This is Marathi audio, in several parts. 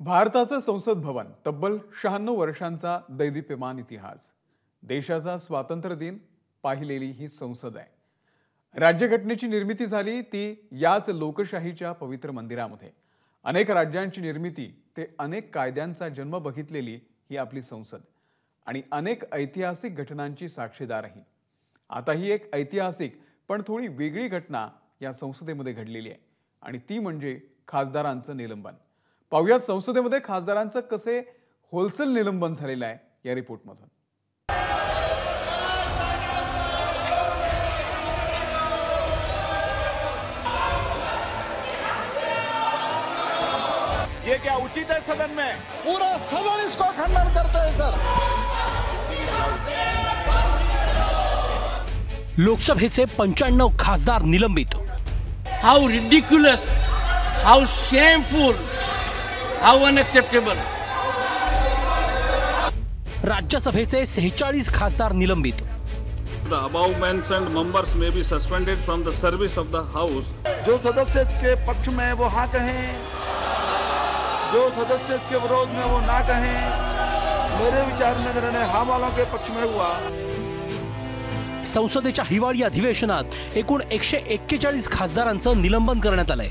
भारताचं संसद भवन तब्बल 96 वर्षांचा दैदिप्यमान इतिहास. देशाचा स्वातंत्र्य दिन पाहिलेली ही संसद आहे. राज्यघटनेची निर्मिती झाली ती याच लोकशाहीच्या पवित्र मंदिरामध्ये. अनेक राज्यांची निर्मिती ते अनेक कायद्यांचा जन्म बघितलेली ही आपली संसद आणि अनेक ऐतिहासिक घटनांची साक्षीदारही. आता ही एक ऐतिहासिक पण थोडी वेगळी घटना या संसदेमध्ये घडलेली आहे आणि ती म्हणजे खासदारांचं निलंबन. पाहुयात संसदेमध्ये खासदारांचं कसे होलसेल निलंबन झालेलं आहे या रिपोर्टमधून. ये क्या उचित है सदन में? पूरा सदन इसको खंडन करते हैं सर. लोकसभेचे 95 खासदार निलंबित. हाउ रिडिक्युलस, हाउ शेमफुल, हाउ अनएक्सेप्टेबल. राज्यसभेचे 46 खासदार निलंबित. The above mentioned members may be suspended from the service of the house. जो सदस्य के पक्ष में वो हाँ कहें, जो सदस्य के विरोध में वो ना कहें. मेरे विचार में निर्णय हाँ वालों के पक्ष में हुआ. संसदेच्या हिवाळी अधिवेशनात एकूण 141 खासदारांचं निलंबन करण्यात आलंय.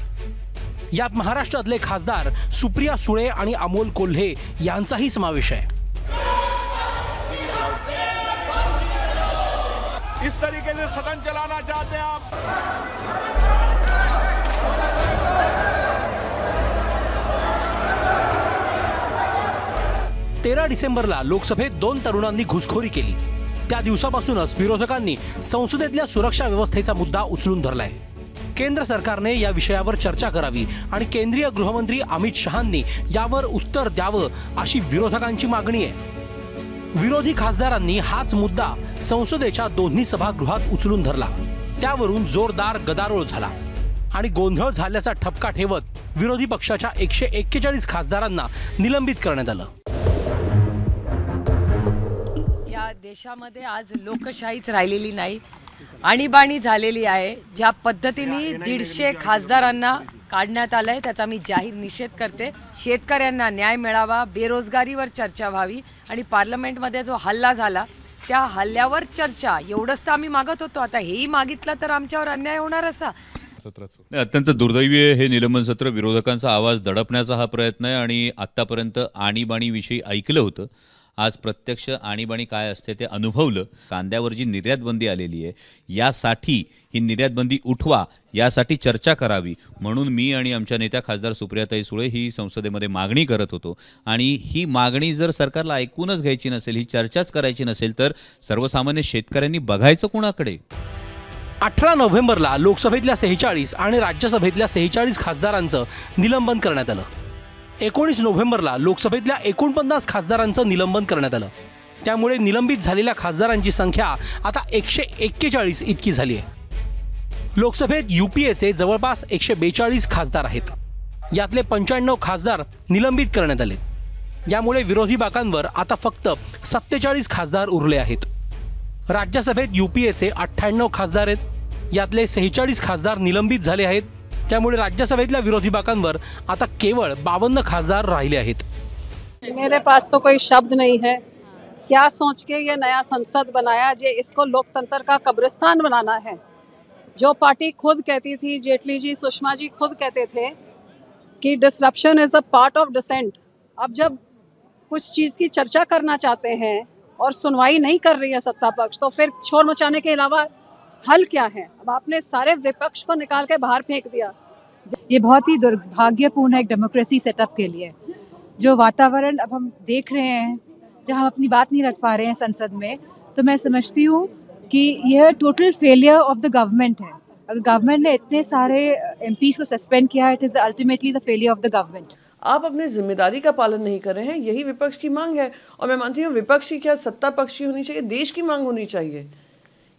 यात महाराष्ट्रातले खासदार सुप्रिया सुळे आणि अमोल कोल्हे यांचाही समावेश आहे. इस तरीके से सदन चलाना चाहते हैं आप? 13 डिसेंबरला लोकसभेत 2 तरुणांनी घुसखोरी केली. त्या दिवसापासूनच विरोधकांनी संसदेतल्या सुरक्षा व्यवस्थेचा मुद्दा उचलून धरलाय. केंद्र सरकारने या विषयावर चर्चा करावी आणि केंद्रीय गृहमंत्री अमित शहांनी यावर उत्तर द्यावं अशी विरोधकांची मागणी आहे. विरोधी खासदारांनी हाच मुद्दा संसदेच्या दोन्ही सभागृहात उचलून धरला. त्यावरून जोरदार गदारोळ झाला आणि गोंधळ झाल्याचा ठपका ठेवत विरोधी पक्षाच्या 141 खासदारांना निलंबित करण्यात आलं. या देशामध्ये आज लोकशाहीच राहिलेली नाही, आणीबाणी झालेली आहे. ज्या पद्धतीने 150 खासदारांना काढण्यात आलंय त्याचा मी जाहीर निषेध करते. शेतकऱ्यांना न्याय मिळावा, बेरोजगारीवर चर्चा व्हावी आणि पार्लमेंटमध्ये जो हल्ला झाला त्या हल्ल्यावर चर्चा, एवढंच तर आम्ही मागत होतो. आता हेही मागितलं तर आमच्यावर अन्याय होणार असा. अत्यंत दुर्दैवी हे निलंबन सत्र. विरोधकांचा आवाज दडपण्याचा हा प्रयत्न आहे आणि आतापर्यंत आणीबाणीविषयी ऐकलं होतं. आज प्रत्यक्ष आणीबाणी काय असते ते अनुभवलं. कांद्यावर जी निर्यात बंदी आलेली आहे यासाठी ही निर्यात बंदी उठवा, यासाठी चर्चा करावी म्हणून मी आणि आमच्या नेत्या खासदार सुप्रियाताई सुळे ही संसदेमध्ये मागणी करत होतो. आणि ही मागणी जर सरकारला ऐकूनच घ्यायची नसेल, ही चर्चाच करायची नसेल तर सर्वसामान्य शेतकऱ्यांनी बघायचं कोणाकडे? 18 नोव्हेंबरला लोकसभेतल्या 46 आणि राज्यसभेतल्या 46 खासदारांचं निलंबन करण्यात आलं. 19 नोव्हेंबरला लोकसभेतल्या 49 खासदारांचं निलंबन करण्यात आलं. त्यामुळे निलंबित झालेल्या खासदारांची संख्या आता 141 इतकी झाली आहे. लोकसभेत यूपीएचे जवळपास 142 खासदार आहेत. यातले 95 खासदार निलंबित करण्यात आले. यामुळे विरोधी बाकांवर आता फक्त 47 खासदार उरले आहेत. राज्यसभेत यूपीएचे 98 खासदार आहेत. यातले 46 खासदार निलंबित झाले आहेत. त्यामुळे राज्यसभेतल्या विरोधी बाकांवर आता केवळ 52 खासदार राहिले आहेत. मेरे पास तो कोई शब्द नहीं है. क्या सोच के ये नया संसद बनाया जे इसको लोकतंत्र का कब्रिस्तान बनाना है. जो पार्टी खुद कहती थी, जेटली जी, सुषमा जी खुद कहते थे कि disruption is a part of dissent. अब जब कुछ चीज़ की चर्चा करना चाहते हैं और सुनवाई नहीं कर रही है सत्ता पक्ष, तो फिर शोर मचाने के अलावा हल क्या है? अब आपने सारे विपक्ष को निकाल के बाहर फेंक दिया. ये बहुत ही दुर्भाग्यपूर्ण है एक डेमोक्रेसी सेटअप के लिए. जो वातावरण अब हम देख रहे हैं जहां हम अपनी बात नहीं रख पा रहे हैं संसद में, तो मैं समझती हूँ कि यह total failure of the government है. अगर गवर्नमेंट ने इतने सारे एमपीज को सस्पेंड किया है, it is ultimately the failure of the government. आप अपनी जिम्मेदारी का पालन नहीं कर रहे हैं, यही विपक्ष की मांग है. और मैं मानती हूँ विपक्ष की क्या सत्ता पक्ष की होनी चाहिए, देश की मांग होनी चाहिए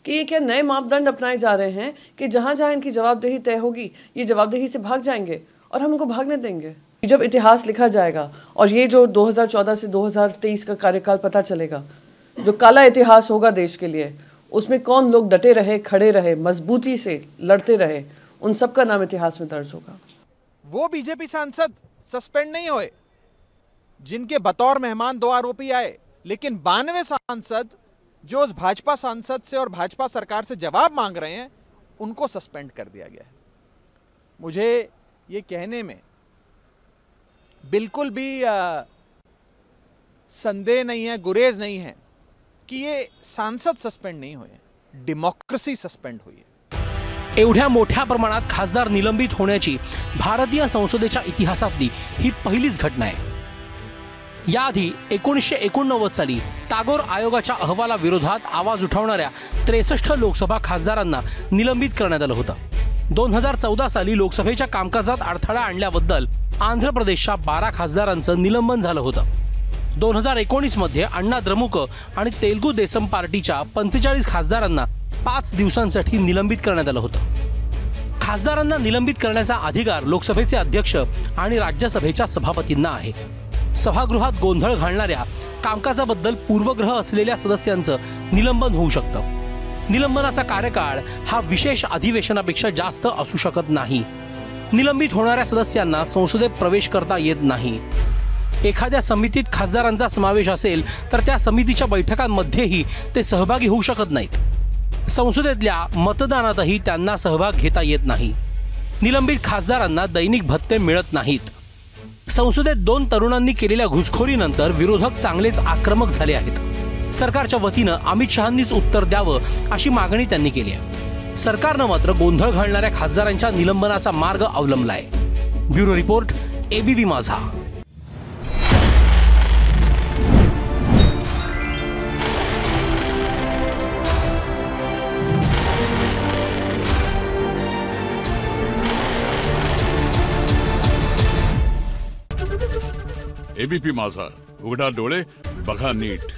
कि ये क्या नए मापदंड अपनाए जा रहे हैं कि जहाँ जहाँ इनकी जवाबदेही तय होगी ये जवाबदेही से भाग जाएंगे और हम उनको भागने देंगे. जब इतिहास लिखा जाएगा और ये जो 2014 से 2023 का कार्यकाल पता चलेगा, जो काला इतिहास होगा देश के लिए, उसमें कौन लोग डटे रहे, खड़े रहे, मजबूती से लड़ते रहे, उन सब का नाम इतिहास में दर्ज होगा. वो बीजेपी सांसद सस्पेंड नहीं हुए, जिनके बतौर मेहमान 2 आरोपी आए, लेकिन 92 सांसद जो उस भाजपा सांसद से और भाजपा सरकार से जवाब मांग रहे हैं, उनको सस्पेंड कर दिया गया है। मुझे ये कहने में बिल्कुल भी संदेह नहीं है, गुरेज नहीं है कि ये सांसद सस्पेंड नहीं हुए, डेमोक्रेसी सस्पेंड हुई है। एवढ्या मोठ्या प्रमाणात खासदार निलंबित होण्याची भारतीय संसदेच्या इतिहासातली ही पहिलीच घटना आहे। याआधी 1989 साली टागोर आयोगाच्या अहवालाविरोधात आवाज उठवणाऱ्या 63 लोकसभा खासदारांना निलंबित करण्यात आलं होतं। 2014 साली लोकसभेच्या कामकाजात अडथळा आणल्याबद्दल आंध्र प्रदेशच्या 12 खासदारांचं निलंबन झालं होतं। 2019 मध्ये अण्णा द्रमुक आणि तेलुगू देसम पार्टीच्या 45 खासदारांना 5 दिवसांसाठी निलंबित करण्यात आलं होतं। खासदारांना निलंबित करण्याचा अधिकार लोकसभेचे अध्यक्ष आणि राज्यसभेच्या सभापतींना आहे। सभागृहात गोंधळ घालणाऱ्या, कामकाजाबद्दल पूर्वग्रह असलेल्या सदस्यांचं निलंबन होऊ शकतं। निलंबनाचा कार्यकाळ हा विशेष अधिवेशनापेक्षा जास्त असू शकत नाही। निलंबित होणाऱ्या सदस्यांना संसदेत प्रवेश करता येत नाही। एखाद्या समितीत खासदारांचा समावेश असेल तर त्या समितीच्या बैठकांमध्येही ते सहभागी होऊ शकत नाहीत। संसदेतल्या मतदानातही त्यांना सहभाग घेता येत नाही। निलंबित खासदारांना दैनिक भत्ते मिळत नाहीत। संसदेत 2 तरुणांनी केलेल्या घुसखोरीनंतर विरोधक चांगलेच आक्रमक झाले आहेत। सरकारच्या वतीनं अमित शहांनीच उत्तर द्यावं अशी मागणी त्यांनी केली आहे। सरकारनं मात्र गोंधळ घालणाऱ्या खासदारांच्या निलंबनाचा मार्ग अवलंबलाय। ब्युरो रिपोर्ट, एबीपी माझा। एबीपी माझा, उघडा डोळे बघा नीट।